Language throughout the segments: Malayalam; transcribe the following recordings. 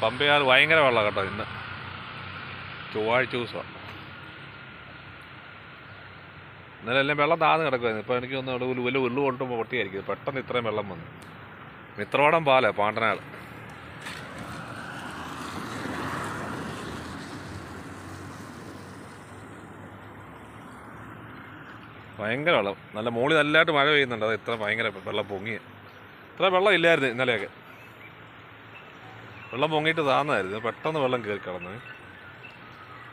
പമ്പയാൽ ഭയങ്കര വെള്ളം കേട്ടോ. ഇന്ന് ചൊവ്വാഴ്ച ദിവസമാണ്. ഇന്നലെ എല്ലാം വെള്ളം താഴ്ന്ന് കിടക്കുമായിരുന്നു. ഇപ്പോൾ എനിക്ക് ഒന്ന് വലിയ ഉള്ളു കൊണ്ടുമ്പോൾ പൊട്ടിയായിരിക്കും. പെട്ടെന്ന് ഇത്രയും വെള്ളം വന്നു. മിത്രവടം പാലേ പാണ്ടനാട്. ഭയങ്കര വെള്ളം. നല്ല മുകളിൽ നല്ലതായിട്ട് മഴ പെയ്യുന്നുണ്ട്. അത് ഇത്ര ഭയങ്കര വെള്ളം പൊങ്ങി. ഇത്ര വെള്ളം ഇല്ലായിരുന്നു ഇന്നലെയൊക്കെ. വെള്ളം പൊങ്ങിയിട്ട് താന്നായിരുന്നു. പെട്ടെന്ന് വെള്ളം കയറി കിടന്ന്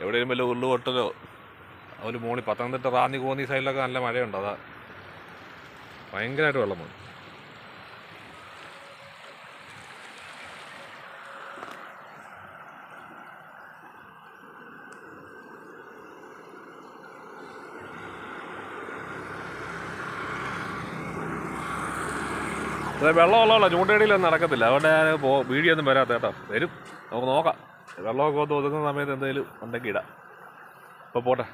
എവിടെയും വല്ല ഉള്ളു പൊട്ടലോ ഒരു മുകളിൽ പത്തനംതിട്ട റാന്നി കോന്നി സൈഡിലൊക്കെ നല്ല മഴയുണ്ട്. അതാ ഭയങ്കരമായിട്ട് വെള്ളം വന്നു. വെള്ളമുള്ള ചൂണ്ടയിടിയിലൊന്നും നടക്കത്തില്ല. അതുകൊണ്ട് ഞാൻ വീഡിയോ ഒന്നും വരാത്ത കേട്ടോ. വരും, നമുക്ക് നോക്കാം. വെള്ളമൊക്കെ ഒന്ന് ഒതുങ്ങുന്ന സമയത്ത് എന്തെങ്കിലും ഉണ്ടെങ്കിൽ ഇടാം. അപ്പോൾ പോട്ടെ.